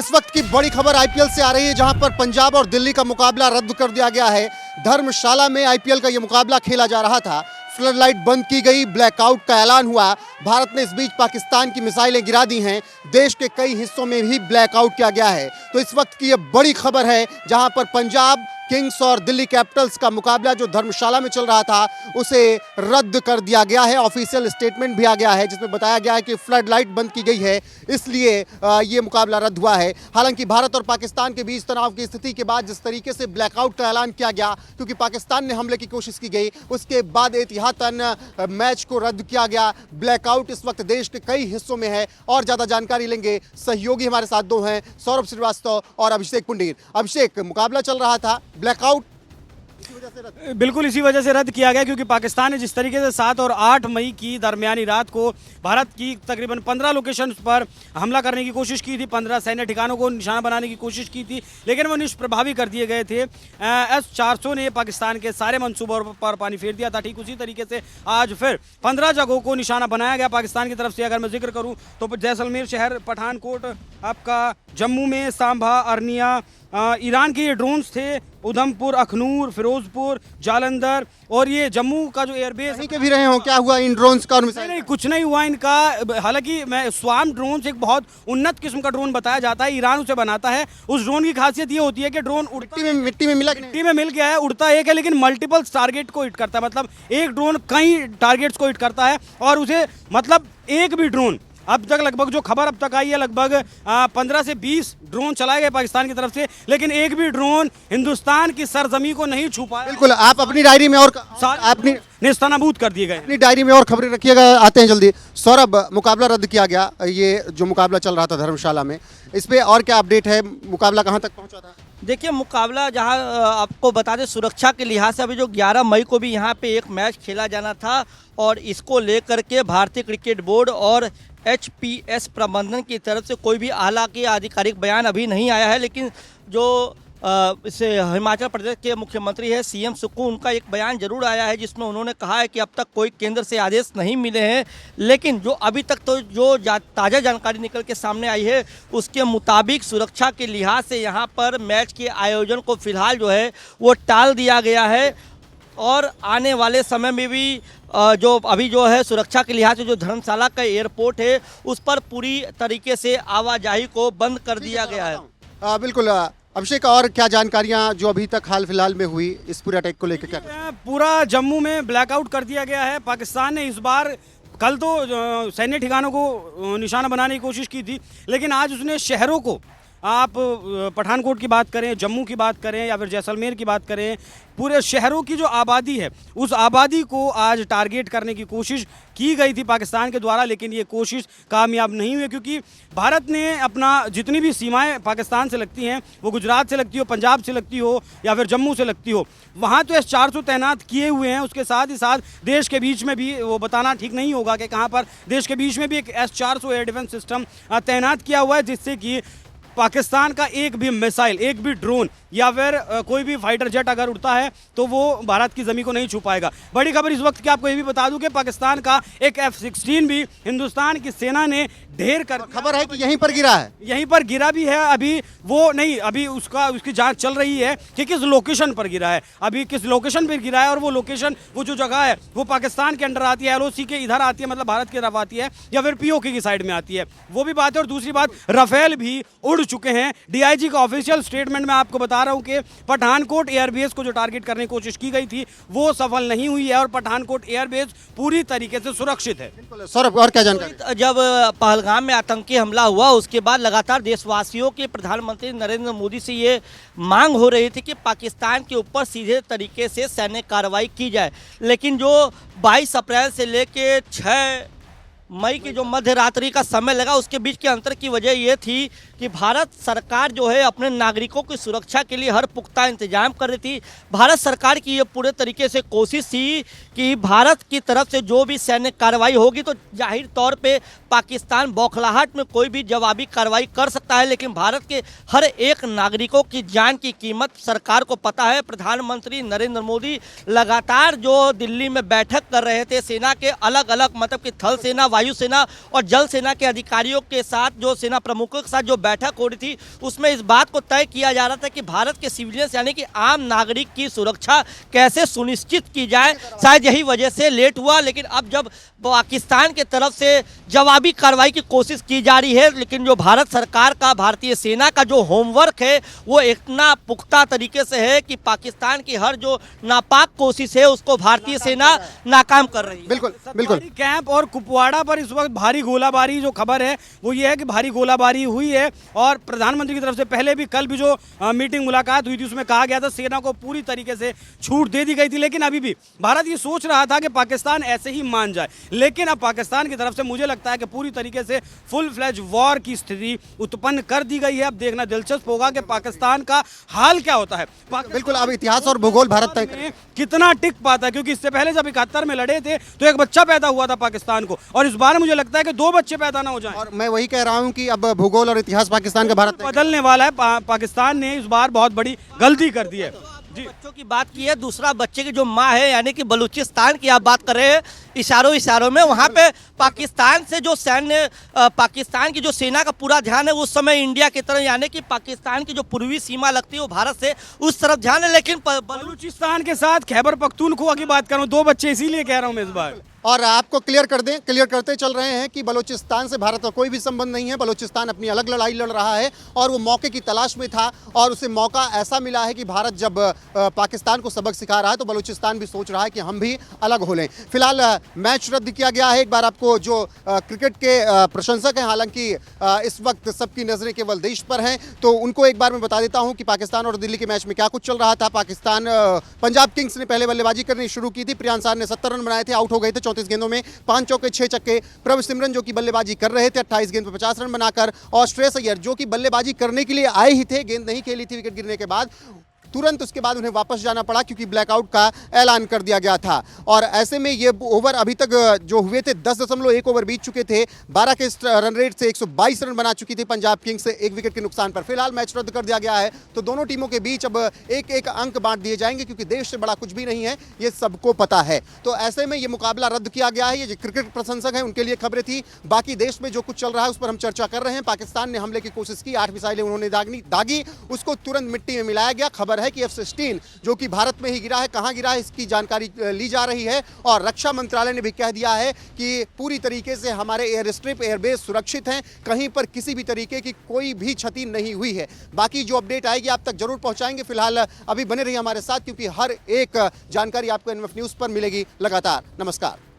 इस वक्त की बड़ी खबर आईपीएल से आ रही है, जहां पर पंजाब और दिल्ली का मुकाबला रद्द कर दिया गया है। धर्मशाला में आईपीएल का यह मुकाबला खेला जा रहा था। फ्लड लाइट बंद की गई, ब्लैकआउट का ऐलान हुआ। भारत ने इस बीच पाकिस्तान की मिसाइलें गिरा दी हैं। देश के कई हिस्सों में भी ब्लैकआउट किया गया है। तो इस वक्त की यह बड़ी खबर है, जहां पर पंजाब किंग्स और दिल्ली कैपिटल्स का मुकाबला जो धर्मशाला में चल रहा था, उसे रद्द कर दिया गया है। ऑफिशियल स्टेटमेंट भी आ गया है, जिसमें बताया गया है कि फ्लड लाइट बंद की गई है, इसलिए ये मुकाबला रद्द हुआ है। हालांकि भारत और पाकिस्तान के बीच तनाव की स्थिति के बाद जिस तरीके से ब्लैकआउट का ऐलान किया गया, क्योंकि पाकिस्तान ने हमले की कोशिश की गई, उसके बाद एहतियातन मैच को रद्द किया गया। ब्लैकआउट इस वक्त देश के कई हिस्सों में है। और ज्यादा जानकारी लेंगे, सहयोगी हमारे साथ दो हैं, सौरभ श्रीवास्तव और अभिषेक पुंडीर। अभिषेक, मुकाबला चल रहा था, ब्लैकआउट बिल्कुल इसी वजह से रद्द किया गया, क्योंकि पाकिस्तान ने जिस तरीके से 7 और 8 मई की दरमियानी रात को भारत की तकरीबन 15 लोकेशन पर हमला करने की कोशिश की थी, 15 सैन्य ठिकानों को निशाना बनाने की कोशिश की थी, लेकिन वो निष्प्रभावी कर दिए गए थे। S-400 ने पाकिस्तान के सारे मंसूबों पर पानी फेर दिया था। ठीक उसी तरीके से आज फिर 15 जगहों को निशाना बनाया गया पाकिस्तान की तरफ से। अगर मैं जिक्र करूँ तो जैसलमेर शहर, पठानकोट, आपका जम्मू में सांभा, अरनिया, ईरान के ये ड्रोन्स थे, उधमपुर, अखनूर, फिरोजपुर, जालंधर, और ये जम्मू का जो एयरबेस के भी रहे हो। क्या हुआ इन ड्रोन्स का? नहीं, कुछ नहीं हुआ इनका। हालांकि मैं स्वार्म ड्रोन एक बहुत उन्नत किस्म का ड्रोन बताया जाता है, ईरान उसे बनाता है। उस ड्रोन की खासियत ये होती है कि ड्रोन मिट्टी में मिल गया है, उड़ता एक है, लेकिन मल्टीपल टारगेट को हिट करता है। मतलब एक ड्रोन कई टारगेट्स को हिट करता है, और उसे मतलब एक भी ड्रोन अब तक लगभग जो खबर अब तक आई है, लगभग 15 से 20 ड्रोन चलाए गए पाकिस्तान की तरफ से, लेकिन एक भी ड्रोन हिंदुस्तान की सरजमी को नहीं छू पाया। बिल्कुल, आप अपनी डायरी में और अपनी नेस्तनाबूद कर दिए गए। अपनी डायरी में और खबरें रखिएगा, आते हैं जल्दी। सौरभ, मुकाबला रद्द किया गया, ये जो मुकाबला चल रहा था धर्मशाला में, इस पे और क्या अपडेट है? मुकाबला कहाँ तक पहुँचा था? देखिए, मुकाबला जहां आपको बता दें, सुरक्षा के लिहाज से अभी जो 11 मई को भी यहां पे एक मैच खेला जाना था, और इसको लेकर के भारतीय क्रिकेट बोर्ड और HPS प्रबंधन की तरफ से कोई भी हालांकि आधिकारिक बयान अभी नहीं आया है, लेकिन जो इसे हिमाचल प्रदेश के मुख्यमंत्री है CM सुक्खू, उनका एक बयान जरूर आया है, जिसमें उन्होंने कहा है कि अब तक कोई केंद्र से आदेश नहीं मिले हैं, लेकिन जो अभी तक तो जो ताज़ा जानकारी निकल के सामने आई है, उसके मुताबिक सुरक्षा के लिहाज से यहाँ पर मैच के आयोजन को फिलहाल जो है वो टाल दिया गया है। और आने वाले समय में भी जो अभी जो है सुरक्षा के लिहाज से जो धर्मशाला का एयरपोर्ट है, उस पर पूरी तरीके से आवाजाही को बंद कर दिया गया है। बिल्कुल अभिषेक, और क्या जानकारियां जो अभी तक हाल फिलहाल में हुई इस पूरे अटैक को लेकर? क्या पूरा जम्मू में ब्लैकआउट कर दिया गया है। पाकिस्तान ने इस बार, कल तो सैन्य ठिकानों को निशाना बनाने की कोशिश की थी, लेकिन आज उसने शहरों को, आप पठानकोट की बात करें, जम्मू की बात करें, या फिर जैसलमेर की बात करें, पूरे शहरों की जो आबादी है, उस आबादी को आज टारगेट करने की कोशिश की गई थी पाकिस्तान के द्वारा, लेकिन ये कोशिश कामयाब नहीं हुई, क्योंकि भारत ने अपना जितनी भी सीमाएं पाकिस्तान से लगती हैं, वो गुजरात से लगती हो, पंजाब से लगती हो, या फिर जम्मू से लगती हो, वहाँ तो S-400 तैनात किए हुए हैं। उसके साथ ही साथ देश के बीच में भी, वो बताना ठीक नहीं होगा कि कहाँ पर, देश के बीच में भी एक S-400 एयर डिफेंस सिस्टम तैनात किया हुआ है, जिससे कि पाकिस्तान का एक भी मिसाइल, एक भी ड्रोन, या फिर कोई भी फाइटर जेट अगर उड़ता है तो वो भारत की ज़मीन को नहीं छू पाएगा। बड़ी खबर इस वक्त की आपको ये भी बता दूं कि पाकिस्तान का एक F-16 भी हिंदुस्तान की सेना ने ढेर कर, खबर है कि यहीं पर गिरा है, यहीं पर गिरा भी है। अभी वो नहीं, अभी उसकी जांच चल रही है कि किस लोकेशन पर गिरा है, अभी किस लोकेशन पर गिरा है, और वो लोकेशन, वो जो जगह है, वो पाकिस्तान के अंडर आती है, LOC के इधर आती है, मतलब भारत की तरफ आती है, या फिर POK की साइड में आती है, वो भी बात है। और दूसरी बात, राफेल भी उड़ चुके हैं। DIG का ऑफिशियल स्टेटमेंट में आपको बता रहा हूं कि पठानकोट एयरबेस को जो टारगेट करने की कोशिश की गई थी, वो सफल नहीं हुई है, और पठानकोट एयरबेस पूरी तरीके से सुरक्षित है। सौरभ, और क्या जानकारी? जब पहलगाम में आतंकी हमला हुआ, उसके बाद लगातार देशवासियों के प्रधानमंत्री नरेंद्र मोदी से ये मांग हो रही थी कि पाकिस्तान के ऊपर सीधे तरीके से सैन्य कार्रवाई की जाए, लेकिन जो 22 अप्रैल से लेके 6 मई की जो मध्य रात्रि का समय लगा, उसके बीच के अंतर की वजह ये थी कि भारत सरकार जो है अपने नागरिकों की सुरक्षा के लिए हर पुख्ता इंतजाम कर रही थी। भारत सरकार की ये पूरे तरीके से कोशिश थी कि भारत की तरफ से जो भी सैन्य कार्रवाई होगी तो जाहिर तौर पे पाकिस्तान बौखलाहट में कोई भी जवाबी कार्रवाई कर सकता है, लेकिन भारत के हर एक नागरिकों की जान की कीमत सरकार को पता है। प्रधानमंत्री नरेंद्र मोदी लगातार जो दिल्ली में बैठक कर रहे थे, सेना के अलग अलग मतलब कि थल सेना, वायुसेना और जल सेना के अधिकारियों के साथ, जो सेना प्रमुखों के साथ जो बैठक हो रही थी उसमें इस बात को तय किया जा रहा था कि भारत के सिविलियंस यानी कि आम नागरिक की सुरक्षा कैसे सुनिश्चित की जाए। शायद यही वजह से लेट हुआ, लेकिन अब जब पाकिस्तान के तरफ से जवाबी कार्रवाई की कोशिश की जा रही है, लेकिन जो भारत सरकार का, भारतीय सेना का जो होमवर्क है वो इतना पुख्ता तरीके से है कि पाकिस्तान की हर जो नापाक कोशिश है उसको भारतीय सेना नाकाम कर रही है। बिल्कुल बिल्कुल। कैंप और कुपवाड़ा पर इस वक्त भारी गोलाबारी, जो खबर है वो ये है कि भारी गोलाबारी हुई है और प्रधानमंत्री की तरफ से पहले भी, कल भी जो मीटिंग मुलाकात हुई थी उसमें कहा गया था सेना को पूरी तरीके से छूट दे दी गई थी, लेकिन अभी भी भारत ये सोच रहा था कि पाकिस्तान ऐसे ही मान जाए, लेकिन अब पाकिस्तान की तरफ से मुझे लगता है कि पूरी तरीके से फुल फ्लैज वॉर की स्थिति उत्पन्न कर दी गई है। अब देखना दिलचस्प होगा कि पाकिस्तान का हाल क्या होता है। बिल्कुल, अब इतिहास और भूगोल भारत तय करेगा कितना टिक पाता है, क्योंकि इससे पहले जब 71 में लड़े थे तो एक बच्चा पैदा हुआ था पाकिस्तान को, और इस बार मुझे लगता है कि 2 बच्चे पैदा ना हो जाएं। और मैं वही कह रहा हूं कि अब भूगोल और इतिहास पाकिस्तान का भारत बदलने वाला है। पाकिस्तान ने इस बार बहुत बड़ी गलती कर दी है। जी, बच्चों की बात की है, दूसरा बच्चे की जो माँ है यानी कि बलूचिस्तान की आप बात कर रहे हैं, इशारों में वहाँ पे पाकिस्तान से जो सैन्य, पाकिस्तान की जो सेना का पूरा ध्यान है उस समय इंडिया की तरफ, यानी कि पाकिस्तान की जो पूर्वी सीमा लगती है वो भारत से उस तरफ ध्यान है, लेकिन बलूचिस्तान के साथ खैबर पख्तूनख्वा की बात कर रहा हूँ, 2 बच्चे इसीलिए कह रहा हूँ मैं इस बार। और आपको क्लियर करते चल रहे हैं कि बलूचिस्तान से भारत का कोई भी संबंध नहीं है। बलूचिस्तान अपनी अलग लड़ाई लड़ रहा है और वो मौके की तलाश में था, और उसे मौका ऐसा मिला है कि भारत जब पाकिस्तान को सबक सिखा रहा है तो बलूचिस्तान भी सोच रहा है कि हम भी अलग हो लें। फिलहाल मैच रद्द किया गया है। एक बार आपको जो क्रिकेट के प्रशंसक हैं, हालांकि इस वक्त सबकी नज़रें केवल देश पर हैं, तो उनको एक बार मैं बता देता हूँ कि पाकिस्तान और दिल्ली के मैच में क्या कुछ चल रहा था। पाकिस्तान पंजाब किंग्स ने पहले बल्लेबाजी करनी शुरू की थी। प्रियांश आर ने 70 रन बनाए थे, आउट हो गए थे 34 गेंदों में, 5 चौके 6 छक्के। प्रभ सिमरन जो कि बल्लेबाजी कर रहे थे 28 गेंद पर 50 रन बनाकर, और श्रेयस अय्यर जो कि बल्लेबाजी करने के लिए आए ही थे, गेंद नहीं खेली थी विकेट गिरने के बाद, तुरंत उसके बाद उन्हें वापस जाना पड़ा क्योंकि ब्लैकआउट का ऐलान कर दिया गया था। और ऐसे में ये ओवर अभी तक जो हुए थे 10.1 ओवर बीत चुके थे। 12 के रन रेट से 122 रन बना चुकी थी पंजाब किंग्स 1 विकेट के नुकसान पर। फिलहाल मैच रद्द कर दिया गया है, तो दोनों टीमों के बीच अब एक एक अंक बांट दिए जाएंगे क्योंकि देश से बड़ा कुछ भी नहीं है, ये सबको पता है। तो ऐसे में ये मुकाबला रद्द किया गया है। ये क्रिकेट प्रशंसक हैं उनके लिए खबरें थी, बाकी देश में जो कुछ चल रहा है उस पर हम चर्चा कर रहे हैं। पाकिस्तान ने हमले की कोशिश की, 8 मिसाइलें उन्होंने दागी, उसको तुरंत मिट्टी में मिलाया गया। खबर है कि F-16 जो कि भारत में ही गिरा है, कहां गिरा है इसकी जानकारी ली जा रही है, और रक्षा मंत्रालय ने भी कह दिया है कि पूरी तरीके से हमारे एयर स्ट्रिप, एयरबेस सुरक्षित हैं, कहीं पर किसी भी तरीके की कोई भी क्षति नहीं हुई है। बाकी जो अपडेट आएगी आप तक जरूर पहुंचाएंगे। फिलहाल अभी बने रहिए हमारे साथ क्योंकि हर एक जानकारी आपको NMF न्यूज़ पर मिलेगी लगातार। नमस्कार।